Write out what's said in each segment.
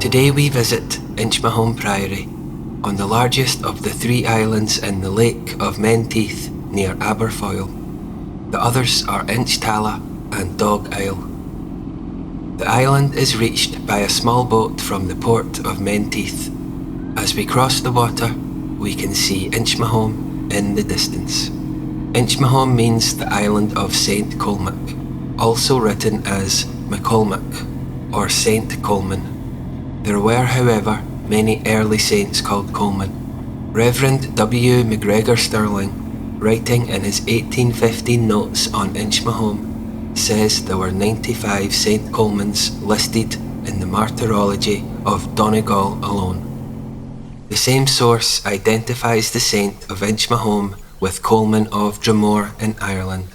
Today we visit Inchmahome Priory, on the largest of the 3 islands in the Lake of Menteith near Aberfoyle. The others are Inchtala and Dog Isle. The island is reached by a small boat from the port of Menteith. As we cross the water, we can see Inchmahome in the distance. Inchmahome means the island of Saint Colmoc, also written as McColmoc or Saint Colman. There were, however, many early saints called Colman. Reverend W. MacGregor Stirling, writing in his 1815 notes on Inchmahome, says there were 95 Saint Colmans listed in the Martyrology of Donegal alone. The same source identifies the saint of Inchmahome with Colman of Dromore in Ireland,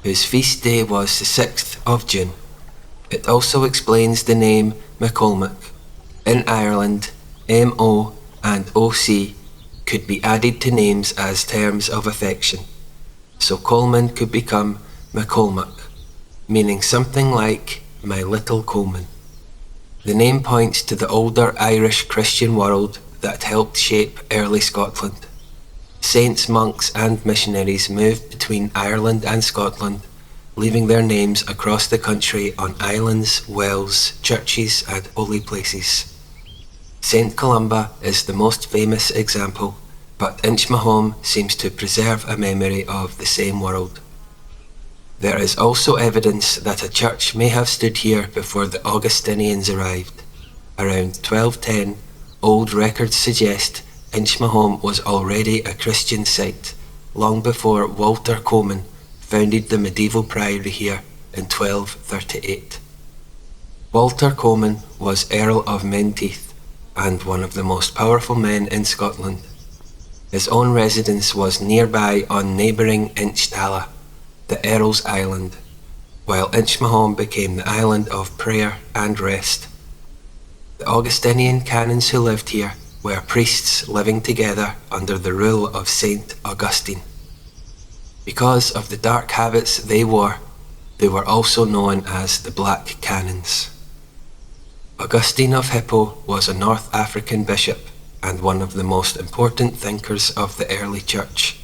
whose feast day was the 6th of June. It also explains the name McColmoc. In Ireland, M-O and O-C could be added to names as terms of affection, so Colman could become McColmoc, meaning something like my little Colman. The name points to the older Irish Christian world that helped shape early Scotland. Saints, monks and missionaries moved between Ireland and Scotland, leaving their names across the country on islands, wells, churches and holy places. St Columba is the most famous example, but Inchmahome seems to preserve a memory of the same world. There is also evidence that a church may have stood here before the Augustinians arrived. Around 1210, old records suggest Inchmahome was already a Christian site, long before Walter Comyn founded the medieval priory here in 1238. Walter Comyn was Earl of Menteith and one of the most powerful men in Scotland. His own residence was nearby on neighbouring Inchtala, the Earl's Island, while Inchmahome became the island of prayer and rest. The Augustinian Canons who lived here were priests living together under the rule of Saint Augustine. Because of the dark habits they wore also known as the Black Canons. Augustine of Hippo was a North African bishop and one of the most important thinkers of the early church.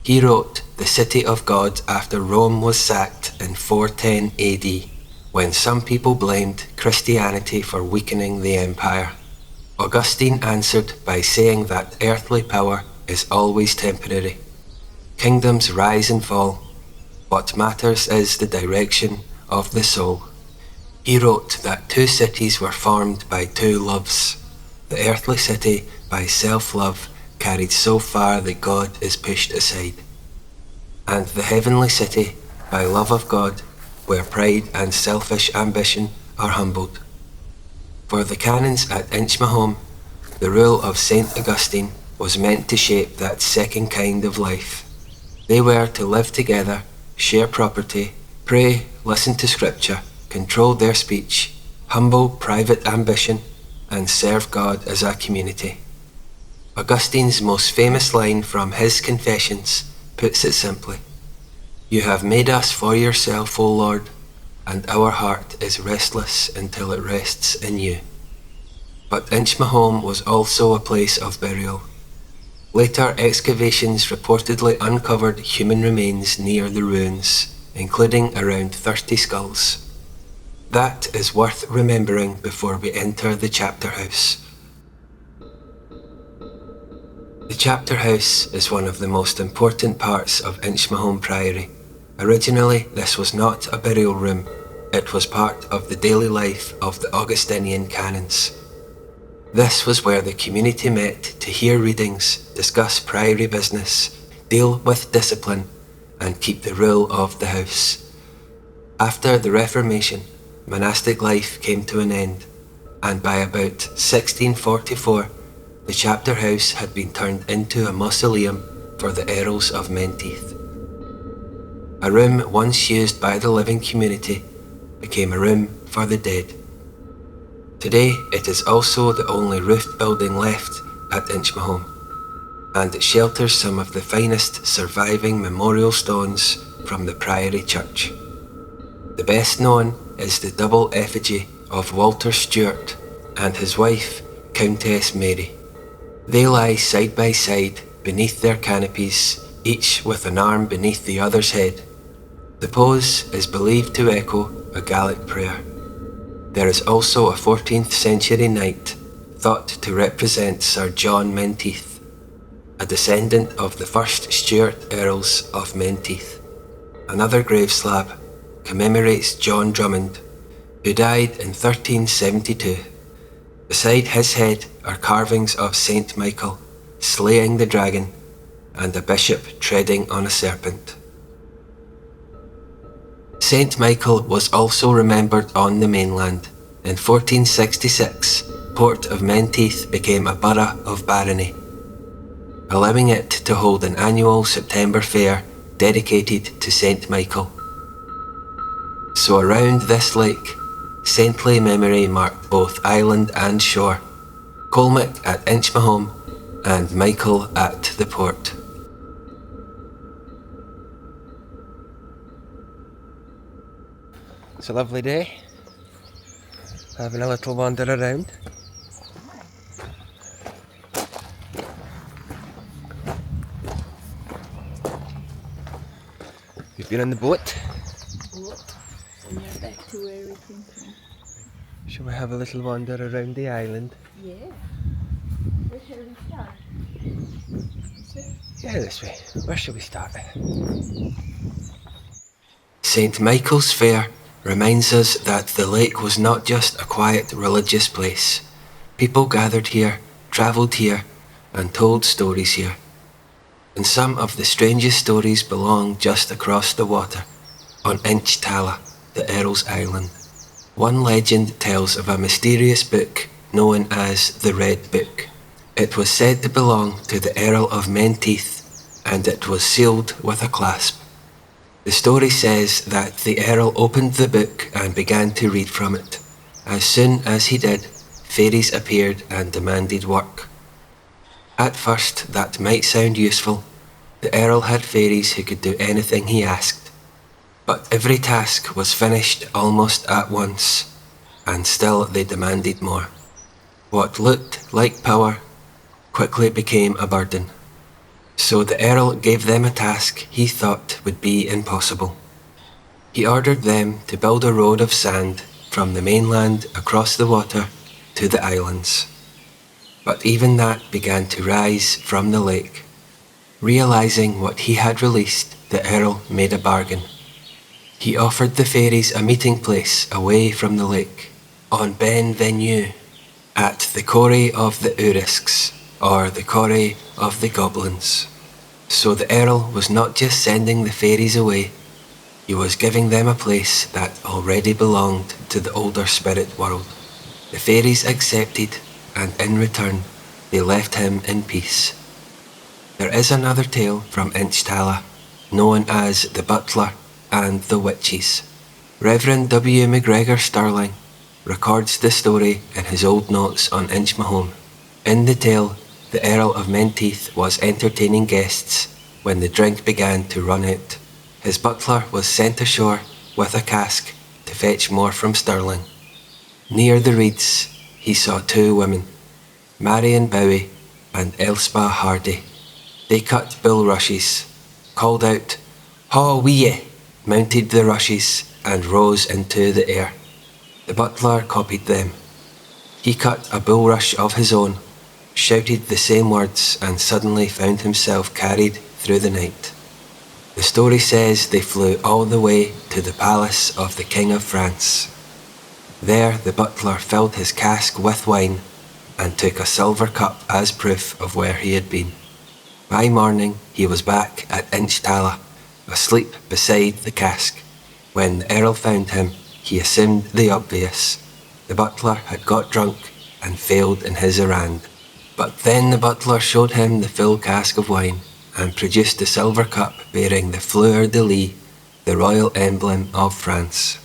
He wrote The City of God after Rome was sacked in 410 AD, when some people blamed Christianity for weakening the empire. Augustine answered by saying that earthly power is always temporary. Kingdoms rise and fall. What matters is the direction of the soul. He wrote that 2 cities were formed by 2 loves. The earthly city, by self-love, carried so far that God is pushed aside. And the heavenly city, by love of God, where pride and selfish ambition are humbled. For the canons at Inchmahome, the rule of St. Augustine was meant to shape that second kind of life. They were to live together, share property, pray, listen to scripture, control their speech, humble private ambition, and serve God as a community. Augustine's most famous line from his Confessions puts it simply: "You have made us for yourself, O Lord, and our heart is restless until it rests in you." But Inchmahome was also a place of burial. Later excavations reportedly uncovered human remains near the ruins, including around 30 skulls. That is worth remembering before we enter the chapter house. The chapter house is one of the most important parts of Inchmahome Priory. Originally, this was not a burial room. It was part of the daily life of the Augustinian Canons. This was where the community met to hear readings, discuss priory business, deal with discipline, and keep the rule of the house. After the Reformation, monastic life came to an end, and by about 1644, the chapter house had been turned into a mausoleum for the Earls of Menteith. A room once used by the living community became a room for the dead. Today, it is also the only roofed building left at Inchmahome, and it shelters some of the finest surviving memorial stones from the Priory Church. The best known is the double effigy of Walter Stewart, and his wife, Countess Mary. They lie side by side beneath their canopies, each with an arm beneath the other's head. The pose is believed to echo a Gaelic prayer. There is also a 14th century knight thought to represent Sir John Menteith, a descendant of the first Stuart Earls of Menteith. Another grave slab commemorates John Drummond, who died in 1372. Beside his head are carvings of Saint Michael slaying the dragon and a bishop treading on a serpent. Saint Michael was also remembered on the mainland. In 1466, Port of Menteith became a borough of barony, allowing it to hold an annual September fair dedicated to Saint Michael. So around this lake, saintly memory marked both island and shore, Colmoc at Inchmahome and Michael at the port. It's a lovely day, having a little wander around. We've been on the boat. And we're back to where we came from. Shall we have a little wander around the island? Yeah. Where shall we start? Yeah, this way. Where shall we start? St. Michael's Fair reminds us that the lake was not just a quiet religious place. People gathered here, travelled here, and told stories here. And some of the strangest stories belong just across the water, on Inchmahome, the Earl's Island. One legend tells of a mysterious book known as the Red Book. It was said to belong to the Earl of Menteith, and it was sealed with a clasp. The story says that the Earl opened the book and began to read from it. As soon as he did, fairies appeared and demanded work. At first, that might sound useful. The Earl had fairies who could do anything he asked. But every task was finished almost at once, and still they demanded more. What looked like power quickly became a burden. So the Earl gave them a task he thought would be impossible. He ordered them to build a road of sand from the mainland across the water to the islands. But even that began to rise from the lake. Realizing what he had released, the Earl made a bargain. He offered the fairies a meeting place away from the lake, on Ben Venue, at the Corrie of the Urisks, or the Corrie of the Goblins. So the Earl was not just sending the fairies away, he was giving them a place that already belonged to the older spirit world. The fairies accepted, and in return, they left him in peace. There is another tale from Inchmahome, known as The Butler and the Witches. Reverend W. McGregor Stirling records the story in his old notes on Inchmahome. In the tale, the Earl of Menteith was entertaining guests when the drink began to run out. His butler was sent ashore with a cask to fetch more from Stirling. Near the reeds, he saw two women, Marion Bowie and Elspeth Hardy. They cut bulrushes, called out, "Haw wee!" mounted the rushes and rose into the air. The butler copied them. He cut a bulrush of his own, shouted the same words, and suddenly found himself carried through the night. The story says they flew all the way to the palace of the King of France. There the butler filled his cask with wine and took a silver cup as proof of where he had been. By morning he was back at Inchmahome, asleep beside the cask. When the Earl found him, he assumed the obvious. The butler had got drunk and failed in his errand. But then the butler showed him the full cask of wine and produced a silver cup bearing the fleur-de-lis, the royal emblem of France.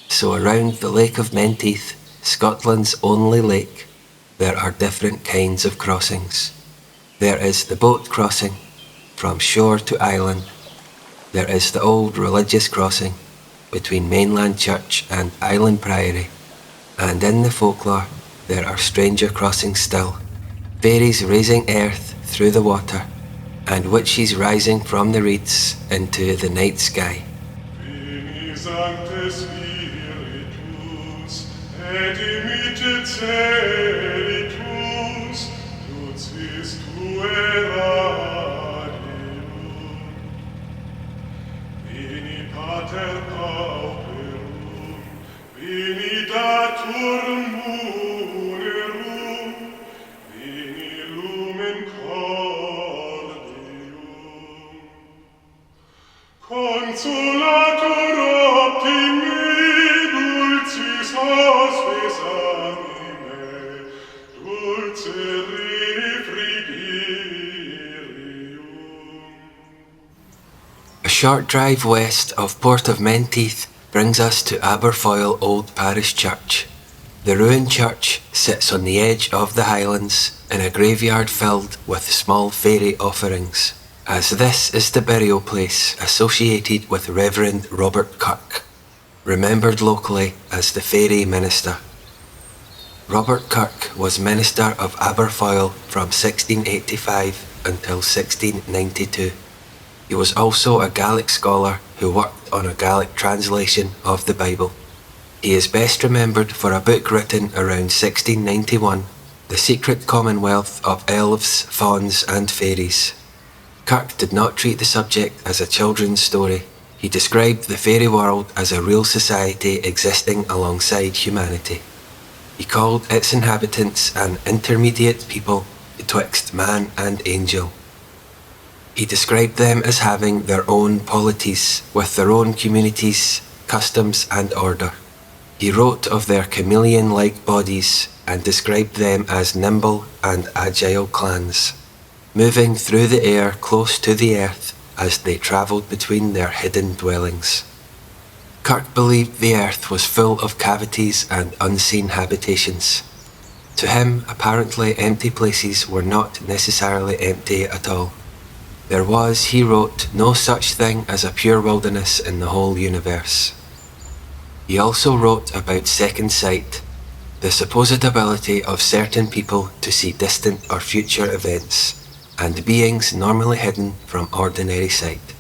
So around the Lake of Menteith, Scotland's only lake, there are different kinds of crossings. There is the boat crossing, from shore to island. There is the old religious crossing, between mainland church and island priory. And in the folklore, there are stranger crossings still, fairies raising earth through the water, and witches rising from the reeds into the night sky. Veni Sancte Spiritus, et dimitte celitus, lucis tuae radium. Veni Pater Pauperum, veni Datur Munerum, veni Lumen Cordium. Consolator optimi, dulcis hospes anime, dulce refrigerium. A short drive west of Port of Menteith brings us to Aberfoyle Old Parish Church. The ruined church sits on the edge of the Highlands in a graveyard filled with small fairy offerings, as this is the burial place associated with Reverend Robert Kirk, remembered locally as the Fairy Minister. Robert Kirk was Minister of Aberfoyle from 1685 until 1692. He was also a Gaelic scholar who worked on a Gaelic translation of the Bible. He is best remembered for a book written around 1691, The Secret Commonwealth of Elves, Fauns and Fairies. Kirk did not treat the subject as a children's story. He described the fairy world as a real society existing alongside humanity. He called its inhabitants an intermediate people betwixt man and angel. He described them as having their own polities, with their own communities, customs and order. He wrote of their chameleon-like bodies and described them as nimble and agile clans, moving through the air close to the earth as they travelled between their hidden dwellings. Kirk believed the earth was full of cavities and unseen habitations. To him, apparently empty places were not necessarily empty at all. There was, he wrote, no such thing as a pure wilderness in the whole universe. He also wrote about second sight, the supposed ability of certain people to see distant or future events, and beings normally hidden from ordinary sight.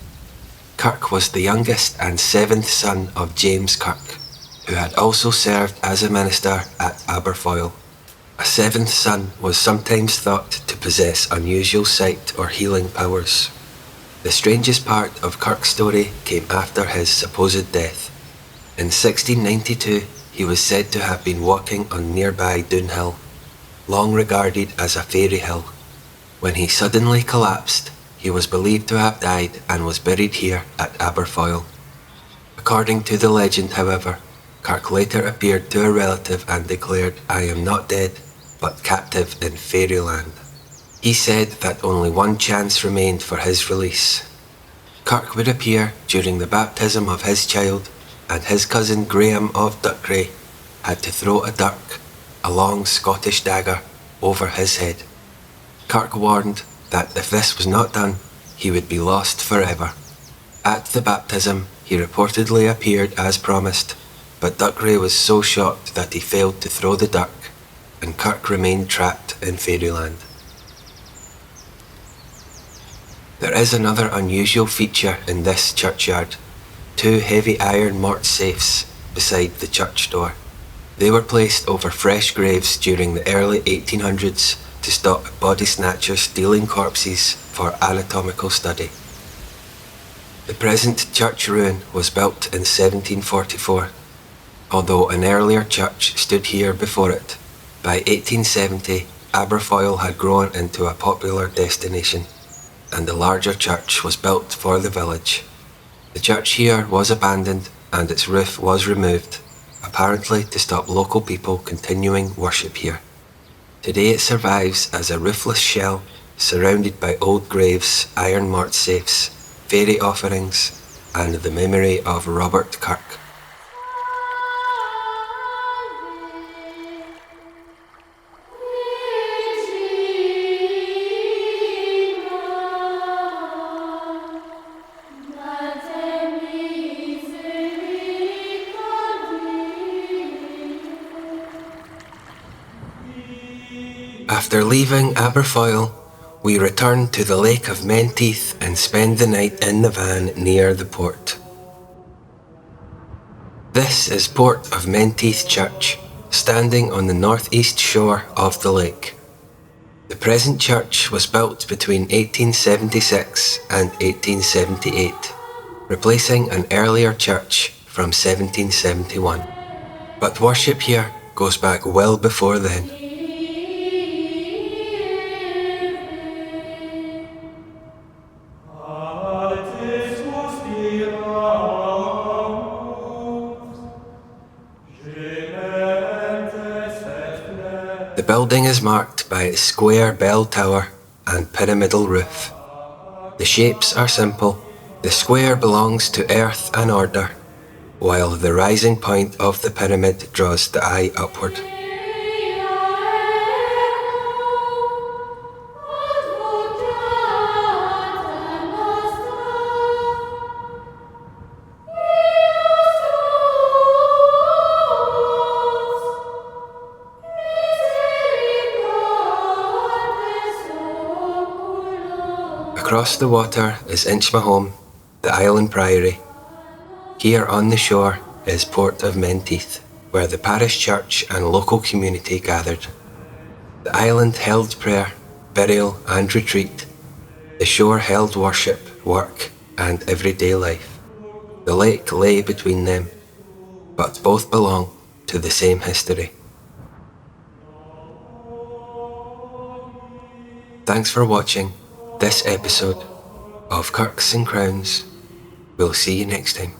Kirk was the youngest and seventh son of James Kirk, who had also served as a minister at Aberfoyle. A seventh son was sometimes thought to possess unusual sight or healing powers. The strangest part of Kirk's story came after his supposed death. In 1692, he was said to have been walking on nearby Doonhill, long regarded as a fairy hill. When he suddenly collapsed, he was believed to have died and was buried here at Aberfoyle. According to the legend, however, Kirk later appeared to a relative and declared, "I am not dead, but captive in fairyland." He said that only one chance remained for his release. Kirk would appear during the baptism of his child, and his cousin Graham of Duckray had to throw a dirk, a long Scottish dagger, over his head. Kirk warned that if this was not done, he would be lost forever. At the baptism, he reportedly appeared as promised, but Duckray was so shocked that he failed to throw the dirk, and Kirk remained trapped in fairyland. There is another unusual feature in this churchyard: two heavy iron mortise safes beside the church door. They were placed over fresh graves during the early 1800s to stop body snatchers stealing corpses for anatomical study. The present church ruin was built in 1744, although an earlier church stood here before it. By 1870, Aberfoyle had grown into a popular destination, and a larger church was built for the village. The church here was abandoned and its roof was removed, apparently to stop local people continuing worship here. Today it survives as a roofless shell surrounded by old graves, iron mortise safes, fairy offerings, and the memory of Robert Kirk. After leaving Aberfoyle, we return to the Lake of Menteith and spend the night in the van near the port. This is Port of Menteith Church, standing on the northeast shore of the lake. The present church was built between 1876 and 1878, replacing an earlier church from 1771. But worship here goes back well before then. The building is marked by its square bell tower and pyramidal roof. The shapes are simple. The square belongs to earth and order, while the rising point of the pyramid draws the eye upward. Across the water is Inchmahome, the island priory. Here on the shore is Port of Menteith, where the parish church and local community gathered. The island held prayer, burial and retreat. The shore held worship, work and everyday life. The lake lay between them, but both belong to the same history. Thanks for watching this episode of Kirks and Crowns. We'll see you next time.